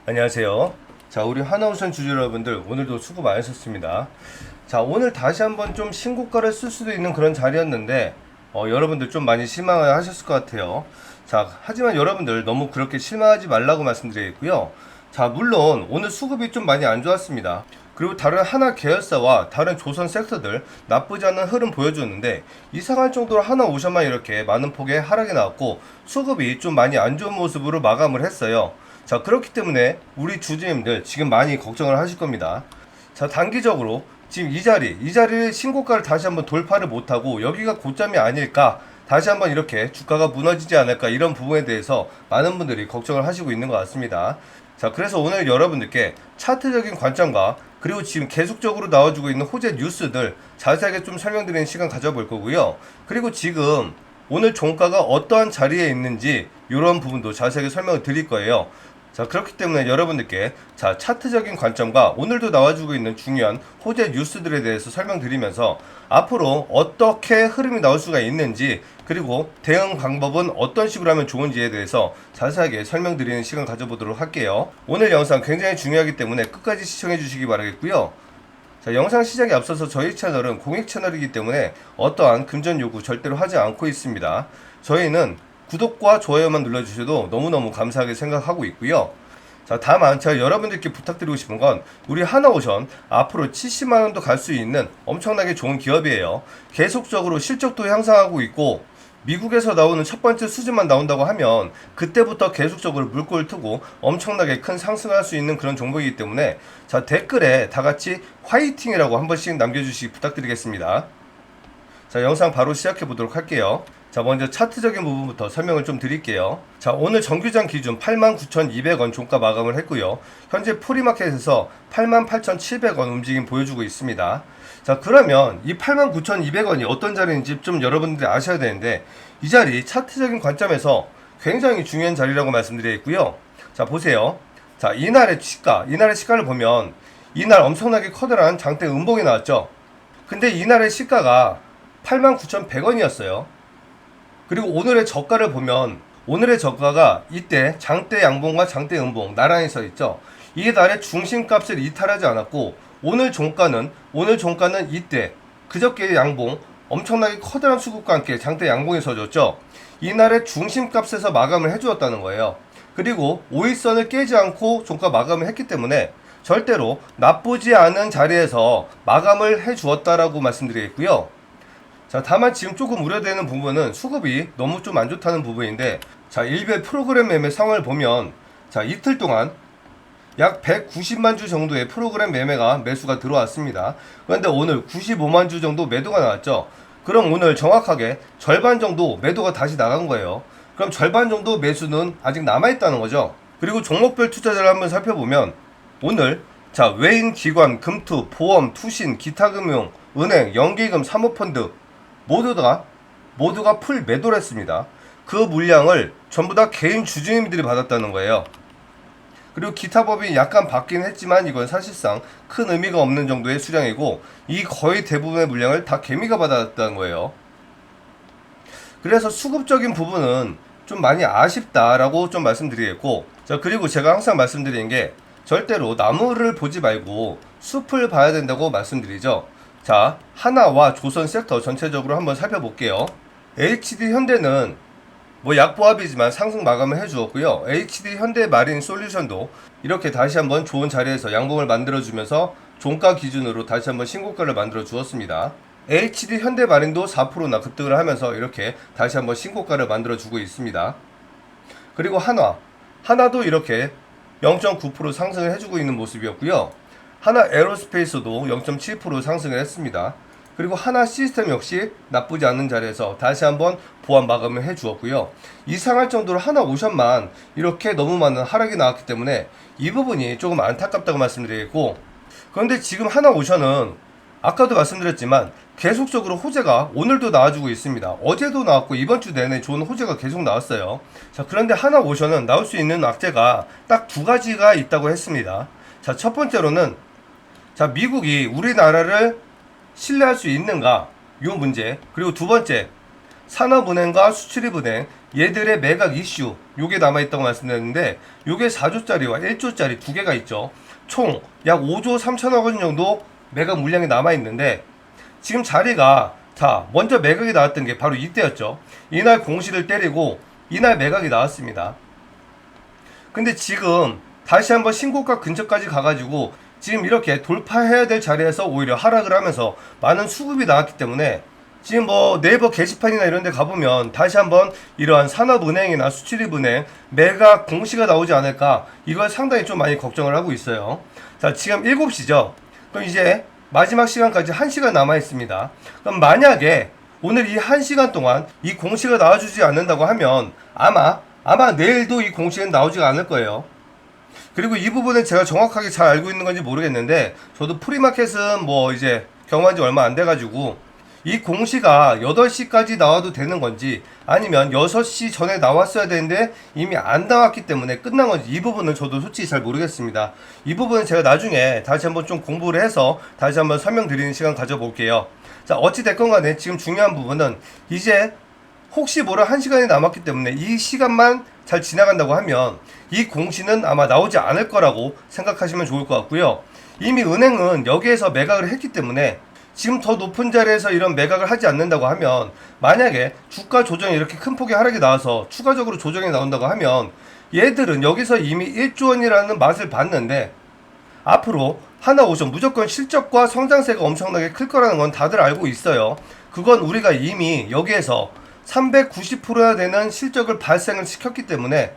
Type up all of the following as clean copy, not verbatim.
안녕하세요. 자, 우리 하나오션 주주 여러분들, 오늘도 수고 많으셨습니다. 자, 오늘 다시 한번 좀 신고가를 쓸 수도 있는 그런 자리였는데, 여러분들 좀 많이 실망을 하셨을 것 같아요. 자, 하지만 여러분들 너무 그렇게 실망하지 말라고 말씀드리겠고요. 자, 물론 오늘 수급이 좀 많이 안 좋았습니다. 그리고 다른 하나 계열사와 다른 조선 섹터들 나쁘지 않은 흐름 보여주는데, 이상할 정도로 하나 오션만 이렇게 많은 폭의 하락이 나왔고 수급이 좀 많이 안 좋은 모습으로 마감을 했어요. 자, 그렇기 때문에 우리 주주님들 지금 많이 걱정을 하실 겁니다. 자, 단기적으로 지금 이 자리를 신고가를 다시 한번 돌파를 못하고 여기가 고점이 아닐까, 다시 한번 이렇게 주가가 무너지지 않을까, 이런 부분에 대해서 많은 분들이 걱정을 하시고 있는 것 같습니다. 자, 그래서 오늘 여러분들께 차트적인 관점과 그리고 지금 계속적으로 나와주고 있는 호재 뉴스들 자세하게 좀 설명드리는 시간 가져볼 거고요. 그리고 지금 오늘 종가가 어떠한 자리에 있는지 이런 부분도 자세하게 설명을 드릴 거예요. 자, 그렇기 때문에 여러분들께 차트적인 관점과 오늘도 나와주고 있는 중요한 호재 뉴스들에 대해서 설명드리면서 앞으로 어떻게 흐름이 나올 수가 있는지, 그리고 대응 방법은 어떤 식으로 하면 좋은지에 대해서 자세하게 설명드리는 시간 가져보도록 할게요. 오늘 영상 굉장히 중요하기 때문에 끝까지 시청해 주시기 바라겠고요. 자, 영상 시작에 앞서서 저희 채널은 공익 채널이기 때문에 어떠한 금전 요구 절대로 하지 않고 있습니다. 저희는 구독과 좋아요만 눌러주셔도 너무너무 감사하게 생각하고 있고요. 자, 다만 제가 여러분들께 부탁드리고 싶은 건, 우리 하나오션 앞으로 70만원도 갈 수 있는 엄청나게 좋은 기업이에요. 계속적으로 실적도 향상하고 있고, 미국에서 나오는 첫 번째 수준만 나온다고 하면 그때부터 계속적으로 물꼬를 트고 엄청나게 큰 상승을 할 수 있는 그런 종목이기 때문에, 자, 댓글에 다같이 화이팅이라고 한 번씩 남겨주시기 부탁드리겠습니다. 자, 영상 바로 시작해 보도록 할게요. 자, 먼저 차트적인 부분부터 설명을 좀 드릴게요. 자, 오늘 정규장 기준 89,200원 종가 마감을 했고요. 현재 프리마켓에서 88,700원 움직임 보여주고 있습니다. 자, 그러면 이 89,200원이 어떤 자리인지 좀 여러분들이 아셔야 되는데, 이 자리 차트적인 관점에서 굉장히 중요한 자리라고 말씀드리겠고요. 자, 보세요. 자, 이날의 시가를 보면 이날 엄청나게 커다란 장대 음봉이 나왔죠. 근데 이날의 시가가 89,100원이었어요. 그리고 오늘의 저가를 보면, 오늘의 저가가 이때 장대 양봉과 장대 음봉 나란히 서 있죠. 이게 달의 중심값을 이탈하지 않았고, 오늘 종가는 이때 그저께의 양봉 엄청나게 커다란 수급과 함께 장대 양봉이 서줬죠. 이날의 중심값에서 마감을 해주었다는 거예요. 그리고 5일선을 깨지 않고 종가 마감을 했기 때문에 절대로 나쁘지 않은 자리에서 마감을 해주었다라고 말씀드리겠고요. 자, 다만 지금 조금 우려되는 부분은 수급이 너무 좀 안 좋다는 부분인데, 자, 일별 프로그램 매매 상황을 보면, 자, 이틀 동안 약 190만 주 정도의 프로그램 매매가 매수가 들어왔습니다. 그런데 오늘 95만 주 정도 매도가 나왔죠. 그럼 오늘 정확하게 절반 정도 매도가 다시 나간 거예요. 그럼 절반 정도 매수는 아직 남아있다는 거죠. 그리고 종목별 투자자를 한번 살펴보면, 오늘 자, 외인 기관, 금투, 보험, 투신, 기타금융, 은행, 연기금, 사모펀드 모두가 풀 매도를 했습니다. 그 물량을 전부 다 개인 주주님들이 받았다는 거예요. 그리고 기타 법이 약간 받긴 했지만 이건 사실상 큰 의미가 없는 정도의 수량이고, 이 거의 대부분의 물량을 다 개미가 받았다는 거예요. 그래서 수급적인 부분은 좀 많이 아쉽다라고 좀 말씀드리겠고, 자, 그리고 제가 항상 말씀드리는 게, 절대로 나무를 보지 말고 숲을 봐야 된다고 말씀드리죠. 자, 하나와 조선 섹터 전체적으로 한번 살펴볼게요. HD 현대는 뭐 약보합이지만 상승 마감을 해주었고요. HD 현대 마린 솔루션도 이렇게 다시 한번 좋은 자리에서 양봉을 만들어주면서 종가 기준으로 다시 한번 신고가를 만들어 주었습니다. HD 현대 마린도 4%나 급등을 하면서 이렇게 다시 한번 신고가를 만들어 주고 있습니다. 그리고 하나도 이렇게 0.9% 상승을 해주고 있는 모습이었고요. 하나 에어로스페이스도 0.7% 상승을 했습니다. 그리고 하나 시스템 역시 나쁘지 않은 자리에서 다시 한번 보완 마감을 해주었고요. 이상할 정도로 하나 오션만 이렇게 너무 많은 하락이 나왔기 때문에 이 부분이 조금 안타깝다고 말씀드리겠고, 그런데 지금 하나 오션은 아까도 말씀드렸지만 계속적으로 호재가 오늘도 나와주고 있습니다. 어제도 나왔고 이번 주 내내 좋은 호재가 계속 나왔어요. 자, 그런데 하나 오션은 나올 수 있는 악재가 딱 두 가지가 있다고 했습니다. 자, 첫 번째로는, 자, 미국이 우리나라를 신뢰할 수 있는가, 이 문제. 그리고 두 번째, 산업은행과 수출입은행 얘들의 매각 이슈 요게 남아있다고 말씀드렸는데, 요게 4조짜리와 1조짜리 두 개가 있죠. 총 약 5조 3천억 원 정도 매각 물량이 남아있는데, 지금 자리가 자 먼저 매각이 나왔던 게 바로 이때였죠. 이날 공시를 때리고 이날 매각이 나왔습니다. 근데 지금 다시 한번 신고가 근처까지 가가지고 지금 이렇게 돌파해야 될 자리에서 오히려 하락을 하면서 많은 수급이 나왔기 때문에, 지금 뭐 네이버 게시판이나 이런 데 가보면 다시 한번 이러한 산업은행이나 수출입은행 매각 공시가 나오지 않을까, 이걸 상당히 좀 많이 걱정을 하고 있어요. 자, 지금 7시죠. 그럼 이제 마지막 시간까지 1시간 남아 있습니다. 그럼 만약에 오늘 이 1시간 동안 이 공시가 나와주지 않는다고 하면 아마 내일도 이 공시는 나오지가 않을 거예요. 그리고 이 부분은 제가 정확하게 잘 알고 있는 건지 모르겠는데, 저도 프리마켓은 뭐 이제 경험한 지 얼마 안 돼가지고 이 공시가 8시까지 나와도 되는 건지 아니면 6시 전에 나왔어야 되는데 이미 안 나왔기 때문에 끝난 건지, 이 부분은 저도 솔직히 잘 모르겠습니다. 이 부분은 제가 나중에 다시 한번 좀 공부를 해서 다시 한번 설명드리는 시간 가져볼게요. 자, 어찌됐건 간에 지금 중요한 부분은 이제 혹시 모를 1시간이 남았기 때문에 이 시간만 잘 지나간다고 하면 이 공시는 아마 나오지 않을 거라고 생각하시면 좋을 것 같고요. 이미 은행은 여기에서 매각을 했기 때문에 지금 더 높은 자리에서 이런 매각을 하지 않는다고 하면, 만약에 주가 조정이 이렇게 큰 폭의 하락이 나와서 추가적으로 조정이 나온다고 하면 얘들은 여기서 이미 1조 원이라는 맛을 봤는데, 앞으로 하나오션 무조건 실적과 성장세가 엄청나게 클 거라는 건 다들 알고 있어요. 그건 우리가 이미 여기에서 390%나 되는 실적을 발생을 시켰기 때문에,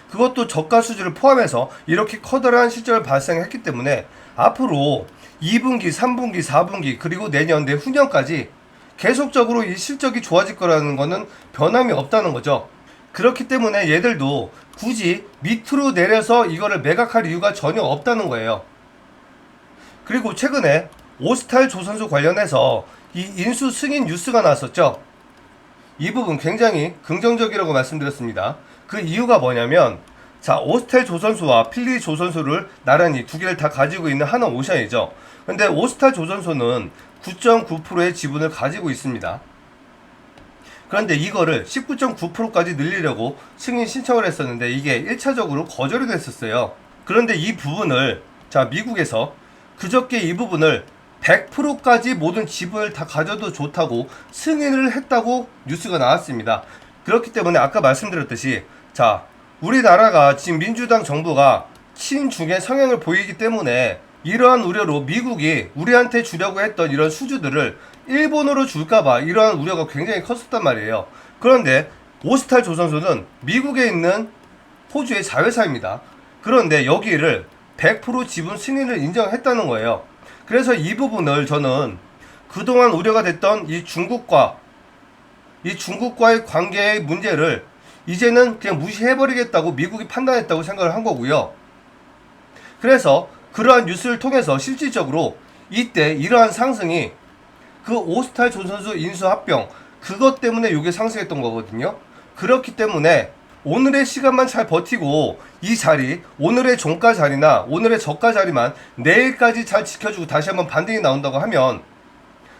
그것도 저가 수주를 포함해서 이렇게 커다란 실적을 발생했기 때문에 앞으로 2분기, 3분기, 4분기 그리고 내년 내후년까지 계속적으로 이 실적이 좋아질 거라는 거는 변함이 없다는 거죠. 그렇기 때문에 얘들도 굳이 밑으로 내려서 이거를 매각할 이유가 전혀 없다는 거예요. 그리고 최근에 오스탈 조선소 관련해서 이 인수 승인 뉴스가 나왔었죠. 이 부분 굉장히 긍정적이라고 말씀드렸습니다. 그 이유가 뭐냐면, 자, 오스텔 조선소와 필리 조선소를 나란히 두 개를 다 가지고 있는 하나오션이죠. 근데 오스탈 조선소는 9.9%의 지분을 가지고 있습니다. 그런데 이거를 19.9%까지 늘리려고 승인 신청을 했었는데 이게 1차적으로 거절이 됐었어요. 그런데 이 부분을 자, 미국에서 그저께 이 부분을 100%까지 모든 지분을 다 가져도 좋다고 승인을 했다고 뉴스가 나왔습니다. 그렇기 때문에 아까 말씀드렸듯이, 자, 우리나라가 지금 민주당 정부가 친중의 성향을 보이기 때문에 이러한 우려로 미국이 우리한테 주려고 했던 이런 수주들을 일본으로 줄까봐 이러한 우려가 굉장히 컸었단 말이에요. 그런데 오스탈 조선소는 미국에 있는 호주의 자회사입니다. 그런데 여기를 100% 지분 승인을 인정했다는 거예요. 그래서 이 부분을 저는 그동안 우려가 됐던 이 중국과의 관계의 문제를 이제는 그냥 무시해버리겠다고 미국이 판단했다고 생각을 한 거고요. 그래서 그러한 뉴스를 통해서 실질적으로 이때 이러한 상승이 그 오스탈 조선소 인수 합병 그것 때문에 이게 상승했던 거거든요. 그렇기 때문에 오늘의 시간만 잘 버티고 이 자리, 오늘의 종가 자리나 오늘의 저가 자리만 내일까지 잘 지켜주고 다시 한번 반등이 나온다고 하면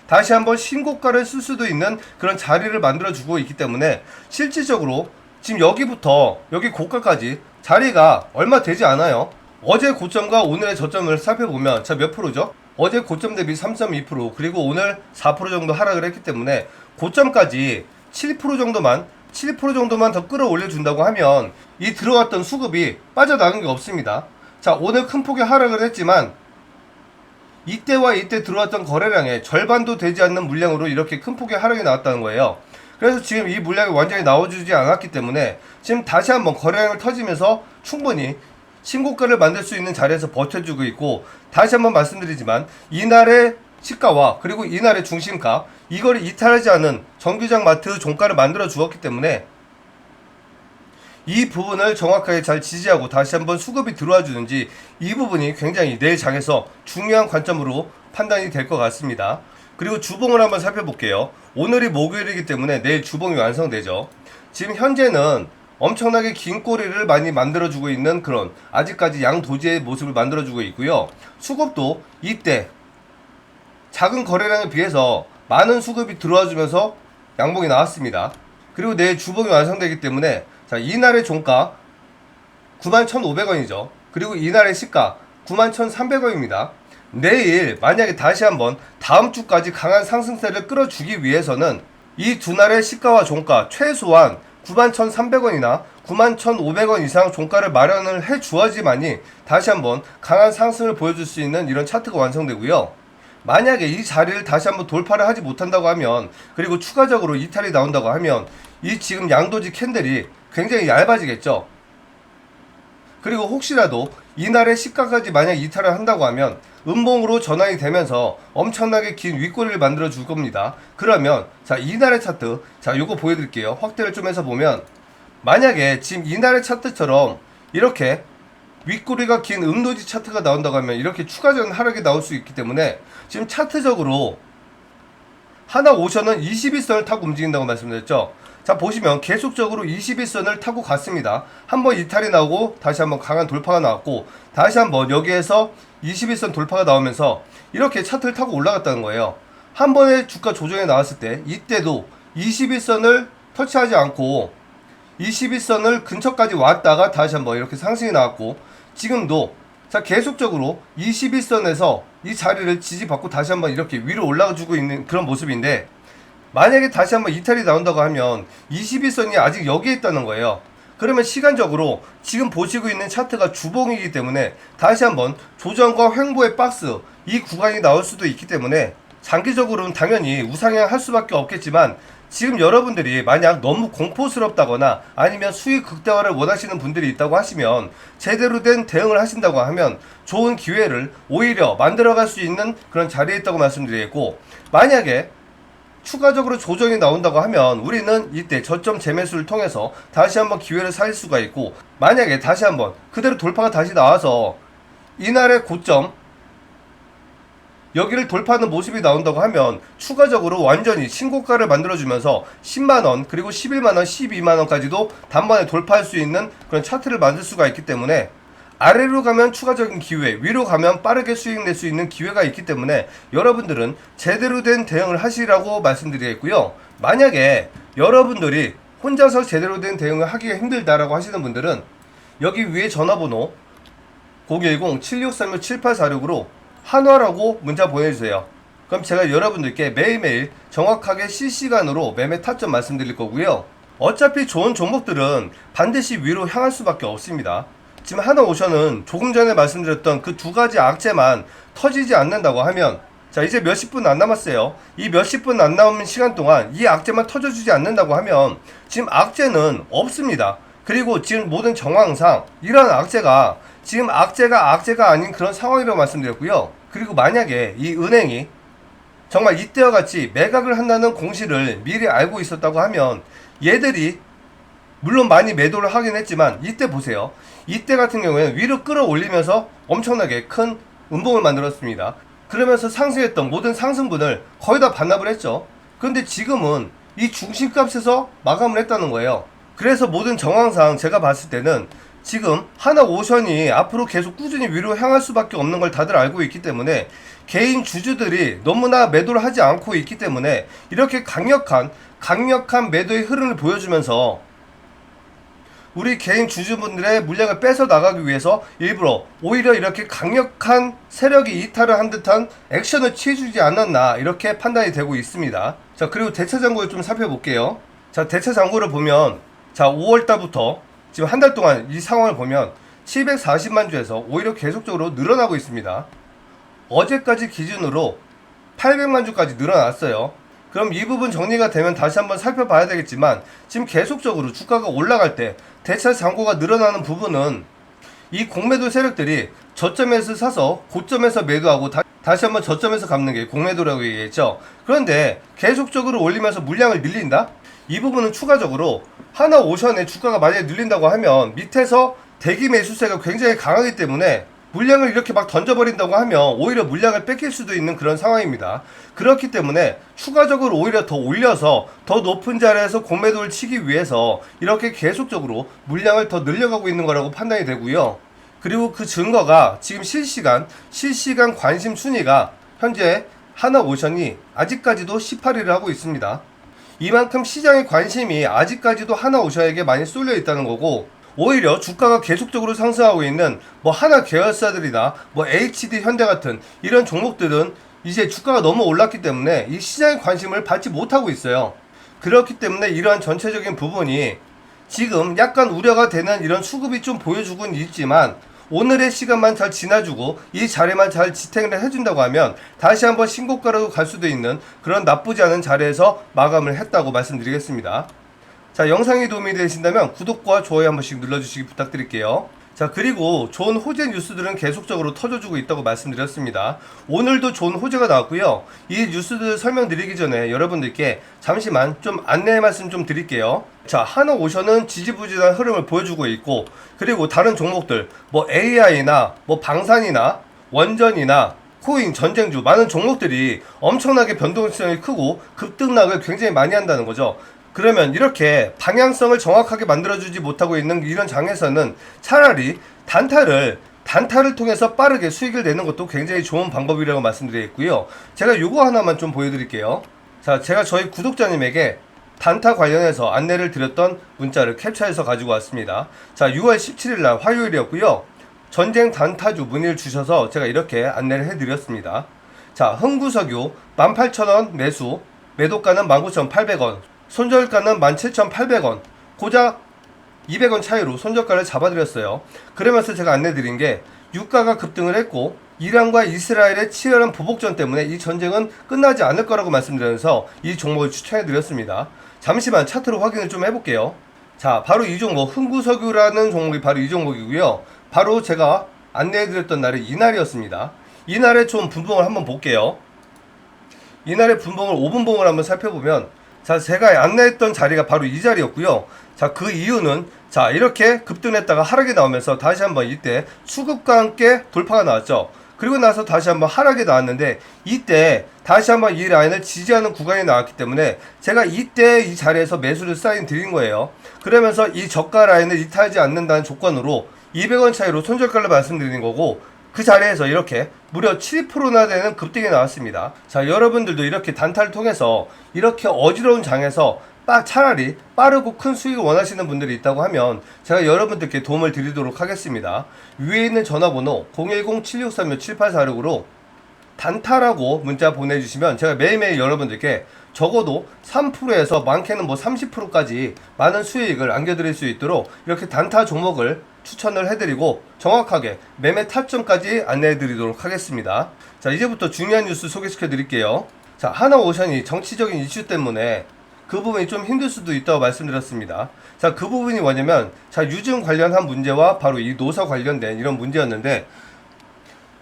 다시 한번 신고가를 쓸 수도 있는 그런 자리를 만들어주고 있기 때문에, 실질적으로 지금 여기부터 여기 고가까지 자리가 얼마 되지 않아요. 어제 고점과 오늘의 저점을 살펴보면 자, 몇 프로죠? 어제 고점 대비 3.2% 그리고 오늘 4% 정도 하락을 했기 때문에 고점까지 7% 정도만 더 끌어올려 준다고 하면 이 들어왔던 수급이 빠져나간 게 없습니다. 자, 오늘 큰 폭의 하락을 했지만 이때와 이때 들어왔던 거래량의 절반도 되지 않는 물량으로 이렇게 큰 폭의 하락이 나왔다는 거예요. 그래서 지금 이 물량이 완전히 나와주지 않았기 때문에 지금 다시 한번 거래량을 터지면서 충분히 신고가를 만들 수 있는 자리에서 버텨주고 있고, 다시 한번 말씀드리지만 이날의 시가와 그리고 이날의 중심가 이거를 이탈하지 않은 정규장 마트 종가를 만들어 주었기 때문에 이 부분을 정확하게 잘 지지하고 다시 한번 수급이 들어와 주는지, 이 부분이 굉장히 내일 장에서 중요한 관점으로 판단이 될 것 같습니다. 그리고 주봉을 한번 살펴볼게요. 오늘이 목요일이기 때문에 내일 주봉이 완성되죠. 지금 현재는 엄청나게 긴 꼬리를 많이 만들어주고 있는 그런 아직까지 양도지의 모습을 만들어주고 있고요. 수급도 이때 작은 거래량에 비해서 많은 수급이 들어와주면서 양봉이 나왔습니다. 그리고 내일 주봉이 완성되기 때문에 자, 이날의 종가 91,500원이죠. 그리고 이날의 시가 91,300원입니다. 내일 만약에 다시 한번 다음 주까지 강한 상승세를 끌어주기 위해서는 이 두 날의 시가와 종가 최소한 91,300원이나 91,500원 이상 종가를 마련을 해 주어야지만이 다시 한번 강한 상승을 보여줄 수 있는 이런 차트가 완성되고요. 만약에 이 자리를 다시 한번 돌파를 하지 못한다고 하면, 그리고 추가적으로 이탈이 나온다고 하면 이 지금 양도지 캔들이 굉장히 얇아지겠죠. 그리고 혹시라도 이날의 시가까지 만약 이탈을 한다고 하면 음봉으로 전환이 되면서 엄청나게 긴 윗꼬리를 만들어 줄 겁니다. 그러면 자, 이날의 차트, 자, 요거 보여드릴게요. 확대를 좀 해서 보면 만약에 지금 이날의 차트처럼 이렇게 윗꼬리가 긴 음도지 차트가 나온다고 하면 이렇게 추가적인 하락이 나올 수 있기 때문에 지금 차트적으로 하나오션은 21선을 타고 움직인다고 말씀드렸죠. 자, 보시면 계속적으로 21선을 타고 갔습니다. 한번 이탈이 나오고 다시 한번 강한 돌파가 나왔고 다시 한번 여기에서 21선 돌파가 나오면서 이렇게 차트를 타고 올라갔다는 거예요. 한 번의 주가 조정이 나왔을 때 이때도 21선을 터치하지 않고 21선을 근처까지 왔다가 다시 한번 이렇게 상승이 나왔고 지금도 자, 계속적으로 21선에서 이 자리를 지지받고 다시 한번 이렇게 위로 올라가주고 있는 그런 모습인데, 만약에 다시 한번 이탈이 나온다고 하면 21선이 아직 여기에 있다는 거예요. 그러면 시간적으로 지금 보시고 있는 차트가 주봉이기 때문에 다시 한번 조정과 횡보의 박스, 이 구간이 나올 수도 있기 때문에 장기적으로는 당연히 우상향 할 수밖에 없겠지만, 지금 여러분들이 만약 너무 공포스럽다거나 아니면 수익 극대화를 원하시는 분들이 있다고 하시면 제대로 된 대응을 하신다고 하면 좋은 기회를 오히려 만들어갈 수 있는 그런 자리에 있다고 말씀드리겠고, 만약에 추가적으로 조정이 나온다고 하면 우리는 이때 저점 재매수를 통해서 다시 한번 기회를 살릴 수가 있고, 만약에 다시 한번 그대로 돌파가 다시 나와서 이날의 고점 여기를 돌파하는 모습이 나온다고 하면 추가적으로 완전히 신고가를 만들어주면서 10만원 그리고 11만원 12만원까지도 단번에 돌파할 수 있는 그런 차트를 만들 수가 있기 때문에, 아래로 가면 추가적인 기회, 위로 가면 빠르게 수익 낼 수 있는 기회가 있기 때문에 여러분들은 제대로 된 대응을 하시라고 말씀드리겠고요. 만약에 여러분들이 혼자서 제대로 된 대응을 하기가 힘들다라고 하시는 분들은 여기 위에 전화번호 010-7636-7846으로 한화라고 문자 보내주세요. 그럼 제가 여러분들께 매일매일 정확하게 실시간으로 매매 타점 말씀드릴 거고요. 어차피 좋은 종목들은 반드시 위로 향할 수밖에 없습니다. 지금 하나오션은 조금 전에 말씀드렸던 그 두 가지 악재만 터지지 않는다고 하면, 자, 이제 몇십 분 안 남았어요. 이 몇십 분 안 남은 시간 동안 이 악재만 터져주지 않는다고 하면 지금 악재는 없습니다. 그리고 지금 모든 정황상 이러한 악재가 지금 악재가 아닌 그런 상황이라고 말씀드렸고요. 그리고 만약에 이 은행이 정말 이때와 같이 매각을 한다는 공시를 미리 알고 있었다고 하면 얘들이 물론 많이 매도를 하긴 했지만 이때 보세요. 이때 같은 경우에는 위로 끌어올리면서 엄청나게 큰 음봉을 만들었습니다. 그러면서 상승했던 모든 상승분을 거의 다 반납을 했죠. 그런데 지금은 이 중심값에서 마감을 했다는 거예요. 그래서 모든 정황상 제가 봤을 때는 지금 하나오션이 앞으로 계속 꾸준히 위로 향할 수밖에 없는 걸 다들 알고 있기 때문에 개인 주주들이 너무나 매도를 하지 않고 있기 때문에 이렇게 강력한 매도의 흐름을 보여주면서 우리 개인 주주분들의 물량을 뺏어 나가기 위해서 일부러 오히려 이렇게 강력한 세력이 이탈을 한 듯한 액션을 취해주지 않았나, 이렇게 판단이 되고 있습니다. 자, 그리고 대차 잔고를 좀 살펴볼게요. 자, 대차 잔고를 보면 자, 5월달부터 지금 한 달 동안 이 상황을 보면 740만 주에서 오히려 계속적으로 늘어나고 있습니다. 어제까지 기준으로 800만 주까지 늘어났어요. 그럼 이 부분 정리가 되면 다시 한번 살펴봐야 되겠지만, 지금 계속적으로 주가가 올라갈 때 대차 잔고가 늘어나는 부분은 이 공매도 세력들이 저점에서 사서 고점에서 매도하고 다시 한번 저점에서 갚는 게 공매도라고 얘기했죠. 그런데 계속적으로 올리면서 물량을 늘린다? 이 부분은 추가적으로 하나오션의 주가가 만약에 늘린다고 하면 밑에서 대기 매수세가 굉장히 강하기 때문에 물량을 이렇게 막 던져버린다고 하면 오히려 물량을 뺏길 수도 있는 그런 상황입니다. 그렇기 때문에 추가적으로 오히려 더 올려서 더 높은 자리에서 공매도를 치기 위해서 이렇게 계속적으로 물량을 더 늘려가고 있는 거라고 판단이 되고요. 그리고 그 증거가 지금 실시간 관심 순위가 현재 하나오션이 아직까지도 18위를 하고 있습니다. 이만큼 시장의 관심이 아직까지도 하나오션에게 많이 쏠려 있다는 거고, 오히려 주가가 계속적으로 상승하고 있는 뭐 하나 계열사들이나 뭐 HD 현대 같은 이런 종목들은 이제 주가가 너무 올랐기 때문에 이 시장의 관심을 받지 못하고 있어요. 그렇기 때문에 이러한 전체적인 부분이 지금 약간 우려가 되는 이런 수급이 좀 보여주고는 있지만, 오늘의 시간만 잘 지나주고 이 자리만 잘 지탱을 해준다고 하면 다시 한번 신고가로 갈 수도 있는 그런 나쁘지 않은 자리에서 마감을 했다고 말씀드리겠습니다. 자, 영상이 도움이 되신다면 구독과 좋아요 한 번씩 눌러주시기 부탁드릴게요. 자, 그리고 좋은 호재 뉴스들은 계속적으로 터져주고 있다고 말씀드렸습니다. 오늘도 좋은 호재가 나왔고요. 이 뉴스들 설명드리기 전에 여러분들께 잠시만 좀 안내 말씀 좀 드릴게요. 자, 하나오션은 지지부진한 흐름을 보여주고 있고, 그리고 다른 종목들 뭐 AI나 뭐 방산이나 원전이나 코인, 전쟁주 많은 종목들이 엄청나게 변동성이 크고 급등락을 굉장히 많이 한다는 거죠. 그러면 이렇게 방향성을 정확하게 만들어주지 못하고 있는 이런 장에서는 차라리 단타를 통해서 빠르게 수익을 내는 것도 굉장히 좋은 방법이라고 말씀드리겠고요. 제가 요거 하나만 좀 보여드릴게요. 자, 제가 저희 구독자님에게 단타 관련해서 안내를 드렸던 문자를 캡처해서 가지고 왔습니다. 자, 6월 17일 날 화요일이었고요. 전쟁 단타주 문의를 주셔서 제가 이렇게 안내를 해드렸습니다. 자, 흥구석유 18,000원 매수, 매도가는 19,800원, 손절가는 17,800원, 고작 200원 차이로 손절가를 잡아드렸어요. 그러면서 제가 안내드린 게 유가가 급등을 했고 이란과 이스라엘의 치열한 보복전 때문에 이 전쟁은 끝나지 않을 거라고 말씀드리면서 이 종목을 추천해드렸습니다. 잠시만 차트로 확인을 좀 해볼게요. 자, 바로 이 종목 흥구석유라는 종목이 바로 이 종목이고요. 바로 제가 안내해드렸던 날이 이날이었습니다. 이날의 좀 분봉을 한번 볼게요. 이날의 분봉을 5분봉을 한번 살펴보면, 자, 제가 안내했던 자리가 바로 이 자리였고요. 자, 그 이유는 자, 이렇게 급등했다가 하락이 나오면서 다시 한번 이때 수급과 함께 돌파가 나왔죠. 그리고 나서 다시 한번 하락이 나왔는데, 이때 다시 한번 이 라인을 지지하는 구간이 나왔기 때문에 제가 이때 이 자리에서 매수를 사인 드린 거예요. 그러면서 이 저가 라인을 이탈하지 않는다는 조건으로 200원 차이로 손절가를 말씀드리는 거고, 그 자리에서 이렇게 무려 7%나 되는 급등이 나왔습니다. 자, 여러분들도 이렇게 단타를 통해서 이렇게 어지러운 장에서 차라리 빠르고 큰 수익을 원하시는 분들이 있다고 하면 제가 여러분들께 도움을 드리도록 하겠습니다. 위에 있는 전화번호 010-7636-7846으로 단타라고 문자 보내주시면 제가 매일매일 여러분들께 적어도 3%에서 많게는 뭐 30%까지 많은 수익을 안겨드릴 수 있도록 이렇게 단타 종목을 추천을 해드리고 정확하게 매매 타점까지 안내해드리도록 하겠습니다. 자, 이제부터 중요한 뉴스 소개시켜 드릴게요. 자, 하나오션이 정치적인 이슈 때문에 그 부분이 좀 힘들 수도 있다고 말씀드렸습니다. 자, 그 부분이 뭐냐면, 자, 유증 관련한 문제와 바로 이 노사 관련된 이런 문제였는데,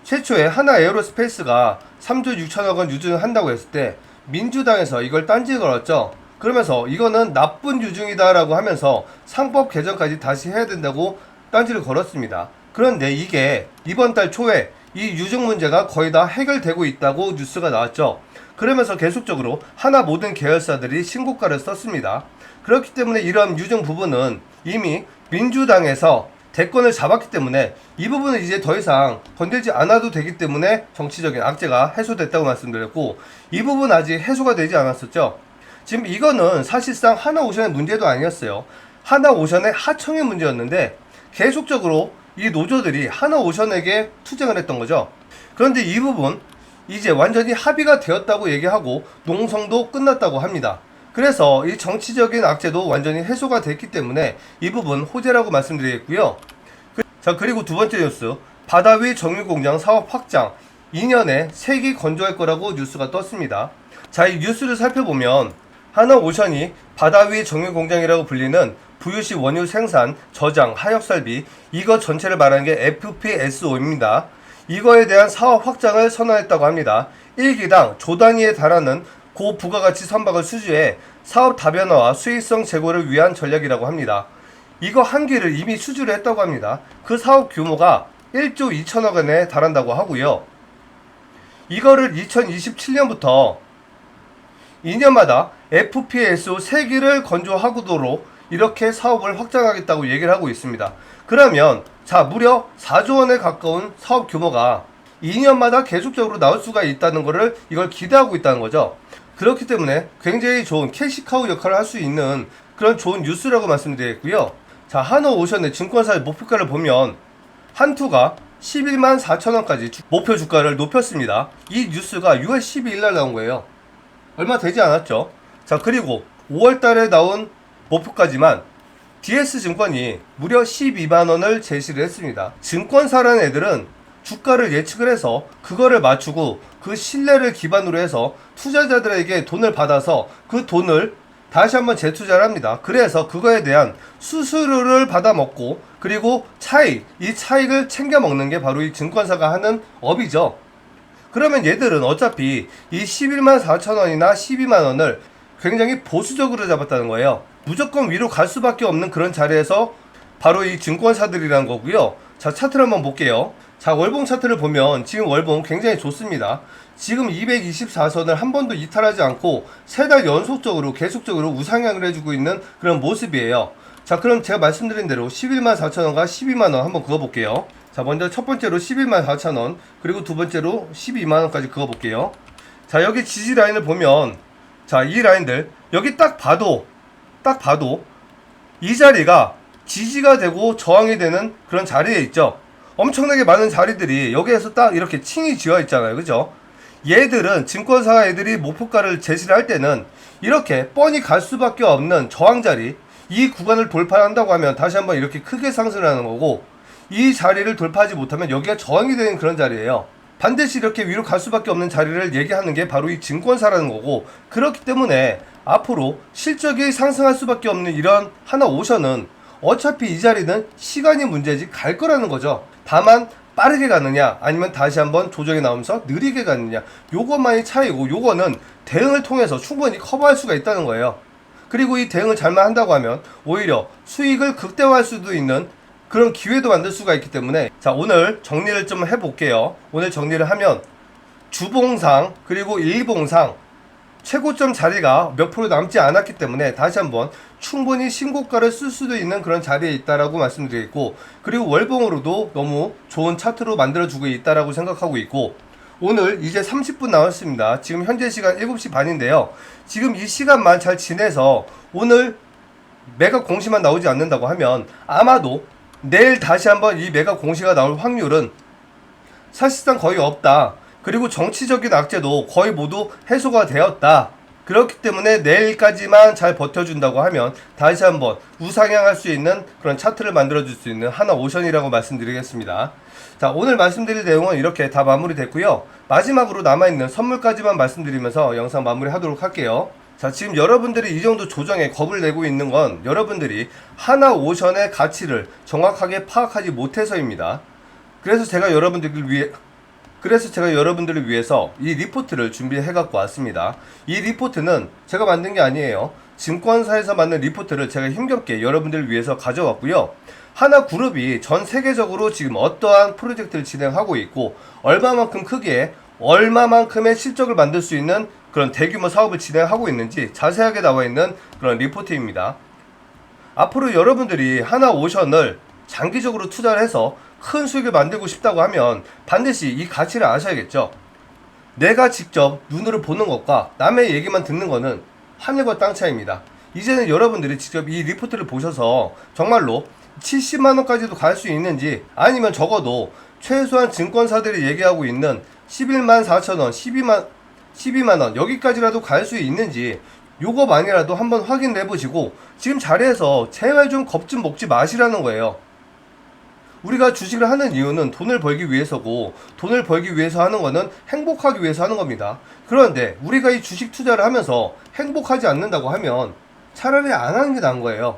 최초에 하나 에어로스페이스가 3조 6천억 원 유증을 한다고 했을 때 민주당에서 이걸 딴지 걸었죠. 그러면서 이거는 나쁜 유증이다 라고 하면서 상법 개정까지 다시 해야 된다고 딴지를 걸었습니다. 그런데 이게 이번 달 초에 이 유증 문제가 거의 다 해결되고 있다고 뉴스가 나왔죠. 그러면서 계속적으로 하나 모든 계열사들이 신고가를 썼습니다. 그렇기 때문에 이런 유증 부분은 이미 민주당에서 대권을 잡았기 때문에 이 부분은 이제 더 이상 건들지 않아도 되기 때문에 정치적인 악재가 해소됐다고 말씀드렸고, 이 부분 아직 해소가 되지 않았었죠. 지금 이거는 사실상 하나오션의 문제도 아니었어요. 하나오션의 하청의 문제였는데 계속적으로 이 노조들이 하나오션에게 투쟁을 했던 거죠. 그런데 이 부분 이제 완전히 합의가 되었다고 얘기하고 농성도 끝났다고 합니다. 그래서 이 정치적인 악재도 완전히 해소가 됐기 때문에 이 부분 호재라고 말씀드리겠고요. 자, 그리고 두 번째 뉴스, 바다 위 정유공장 사업 확장 2년에 3기 건조할 거라고 뉴스가 떴습니다. 자, 이 뉴스를 살펴보면 하나오션이 바다 위 정유공장이라고 불리는 부유시 원유 생산, 저장, 하역 설비 이것 전체를 말하는 게 FPSO입니다. 이거에 대한 사업 확장을 선언했다고 합니다. 1기당 조 단위에 달하는 고부가가치 선박을 수주해 사업 다변화와 수익성 제고를 위한 전략이라고 합니다. 이거 한 기를 이미 수주를 했다고 합니다. 그 사업 규모가 1조 2천억 원에 달한다고 하고요. 이거를 2027년부터 2년마다 FPSO 3기를 건조하도록 이렇게 사업을 확장하겠다고 얘기를 하고 있습니다. 그러면 자, 무려 4조 원에 가까운 사업 규모가 2년마다 계속적으로 나올 수가 있다는 거를 이걸 기대하고 있다는 거죠. 그렇기 때문에 굉장히 좋은 캐시카우 역할을 할 수 있는 그런 좋은 뉴스라고 말씀드리겠고요. 자, 한화오션의 증권사의 목표가를 보면 한투가 11만 4천원까지 목표 주가를 높였습니다. 이 뉴스가 6월 12일날 나온 거예요. 얼마 되지 않았죠. 자, 그리고 5월달에 나온 목표까지만 DS증권이 무려 12만원을 제시를 했습니다. 증권사라는 애들은 주가를 예측을 해서 그거를 맞추고 그 신뢰를 기반으로 해서 투자자들에게 돈을 받아서 그 돈을 다시 한번 재투자를 합니다. 그래서 그거에 대한 수수료를 받아 먹고 그리고 이 차익을 챙겨 먹는 게 바로 이 증권사가 하는 업이죠. 그러면 얘들은 어차피 이 11만 4천원이나 12만원을 굉장히 보수적으로 잡았다는 거예요. 무조건 위로 갈 수밖에 없는 그런 자리에서 바로 이 증권사들이란 거고요. 자, 차트를 한번 볼게요. 자, 월봉 차트를 보면 지금 월봉 굉장히 좋습니다. 지금 224선을 한 번도 이탈하지 않고 3달 연속적으로 계속적으로 우상향을 해주고 있는 그런 모습이에요. 자, 그럼 제가 말씀드린 대로 11만 4천원과 12만원 한번 그어볼게요. 자, 먼저 첫 번째로 11만 4천원, 그리고 두 번째로 12만원까지 그어볼게요. 자, 여기 지지 라인을 보면, 자, 이 라인들 여기 딱 봐도 이 자리가 지지가 되고 저항이 되는 그런 자리에 있죠. 엄청나게 많은 자리들이 여기에서 딱 이렇게 층이 지어 있잖아요. 그죠? 얘들은 증권사 애들이 목표가를 제시를 할 때는 이렇게 뻔히 갈 수밖에 없는 저항 자리, 이 구간을 돌파한다고 하면 다시 한번 이렇게 크게 상승을 하는 거고, 이 자리를 돌파하지 못하면 여기가 저항이 되는 그런 자리예요. 반드시 이렇게 위로 갈 수밖에 없는 자리를 얘기하는 게 바로 이 증권사라는 거고, 그렇기 때문에 앞으로 실적이 상승할 수밖에 없는 이런 한화오션은 어차피 이 자리는 시간이 문제지 갈 거라는 거죠. 다만 빠르게 가느냐 아니면 다시 한번 조정이 나오면서 느리게 가느냐, 요것만이 차이고, 요거는 대응을 통해서 충분히 커버할 수가 있다는 거예요. 그리고 이 대응을 잘만 한다고 하면 오히려 수익을 극대화할 수도 있는 그런 기회도 만들 수가 있기 때문에, 자, 오늘 정리를 좀 해볼게요. 오늘 정리를 하면 주봉상 그리고 일봉상 최고점 자리가 몇 프로 남지 않았기 때문에 다시 한번 충분히 신고가를 쓸 수도 있는 그런 자리에 있다라고 말씀드리겠고, 그리고 월봉으로도 너무 좋은 차트로 만들어주고 있다라고 생각하고 있고, 오늘 이제 30분 남았습니다. 지금 현재 시간 7시 반인데요. 지금 이 시간만 잘 지내서 오늘 매각 공시만 나오지 않는다고 하면 아마도 내일 다시 한번 이 매각 공시가 나올 확률은 사실상 거의 없다. 그리고 정치적인 악재도 거의 모두 해소가 되었다. 그렇기 때문에 내일까지만 잘 버텨준다고 하면 다시 한번 우상향할 수 있는 그런 차트를 만들어줄 수 있는 한화오션이라고 말씀드리겠습니다. 자, 오늘 말씀드릴 내용은 이렇게 다 마무리됐고요. 마지막으로 남아있는 선물까지만 말씀드리면서 영상 마무리하도록 할게요. 자, 지금 여러분들이 이 정도 조정에 겁을 내고 있는 건 여러분들이 한화오션의 가치를 정확하게 파악하지 못해서입니다. 그래서 제가 여러분들을 위해서 이 리포트를 준비해 갖고 왔습니다. 이 리포트는 제가 만든 게 아니에요. 증권사에서 만든 리포트를 제가 힘겹게 여러분들을 위해서 가져왔고요. 하나그룹이 전 세계적으로 지금 어떠한 프로젝트를 진행하고 있고, 얼마만큼 크기에 얼마만큼의 실적을 만들 수 있는 그런 대규모 사업을 진행하고 있는지 자세하게 나와 있는 그런 리포트입니다. 앞으로 여러분들이 한화오션을 장기적으로 투자를 해서 큰 수익을 만들고 싶다고 하면 반드시 이 가치를 아셔야겠죠. 내가 직접 눈으로 보는 것과 남의 얘기만 듣는 거는 하늘과 땅 차이입니다. 이제는 여러분들이 직접 이 리포트를 보셔서 정말로 70만원까지도 갈 수 있는지, 아니면 적어도 최소한 증권사들이 얘기하고 있는 11만 4천원, 12만원 여기까지라도 갈 수 있는지 요거만이라도 한번 확인해 보시고, 지금 자리에서 제발 좀 겁 좀 먹지 마시라는 거예요. 우리가 주식을 하는 이유는 돈을 벌기 위해서고, 돈을 벌기 위해서 하는 거는 행복하기 위해서 하는 겁니다. 그런데 우리가 이 주식 투자를 하면서 행복하지 않는다고 하면 차라리 안 하는 게 나은 거예요.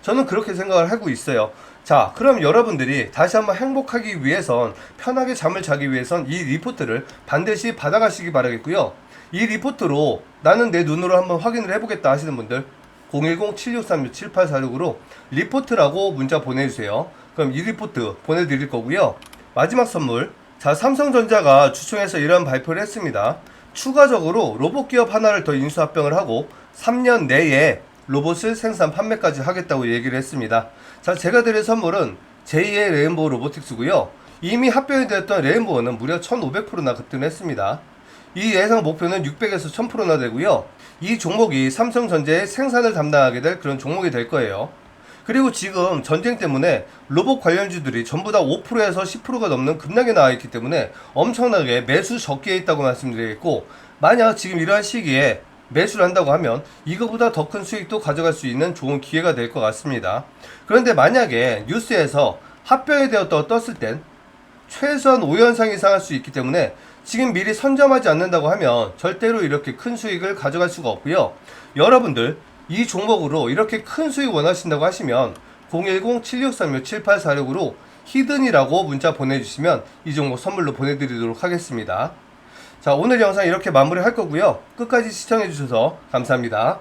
저는 그렇게 생각을 하고 있어요. 자, 그럼 여러분들이 다시 한번 행복하기 위해선, 편하게 잠을 자기 위해선 이 리포트를 반드시 받아가시기 바라겠고요. 이 리포트로 나는 내 눈으로 한번 확인을 해보겠다 하시는 분들 010-7636-7846으로 리포트라고 문자 보내주세요. 그럼 이 리포트 보내드릴 거고요. 마지막 선물, 자, 삼성전자가 주총에서 이런 발표를 했습니다. 추가적으로 로봇 기업 하나를 더 인수 합병을 하고 3년 내에 로봇을 생산 판매까지 하겠다고 얘기를 했습니다. 자, 제가 드릴 선물은 제2의 레인보우 로보틱스고요. 이미 합병이 되었던 레인보우는 무려 1500%나 급등했습니다. 이 예상 목표는 600에서 1000%나 되고요. 이 종목이 삼성전자의 생산을 담당하게 될 그런 종목이 될 거예요. 그리고 지금 전쟁 때문에 로봇 관련주들이 전부 다 5%에서 10%가 넘는 급락에 나와 있기 때문에 엄청나게 매수 적기에 있다고 말씀드리겠고, 만약 지금 이러한 시기에 매수를 한다고 하면 이거보다 더 큰 수익도 가져갈 수 있는 좋은 기회가 될 것 같습니다. 그런데 만약에 뉴스에서 합병이 되었다고 떴을 땐 최소한 5연상 이상 할 수 있기 때문에 지금 미리 선점하지 않는다고 하면 절대로 이렇게 큰 수익을 가져갈 수가 없고요. 여러분들 이 종목으로 이렇게 큰 수익 원하신다고 하시면 010-7636-7846으로 히든이라고 문자 보내주시면 이 종목 선물로 보내드리도록 하겠습니다. 자, 오늘 영상 이렇게 마무리할 거고요. 끝까지 시청해주셔서 감사합니다.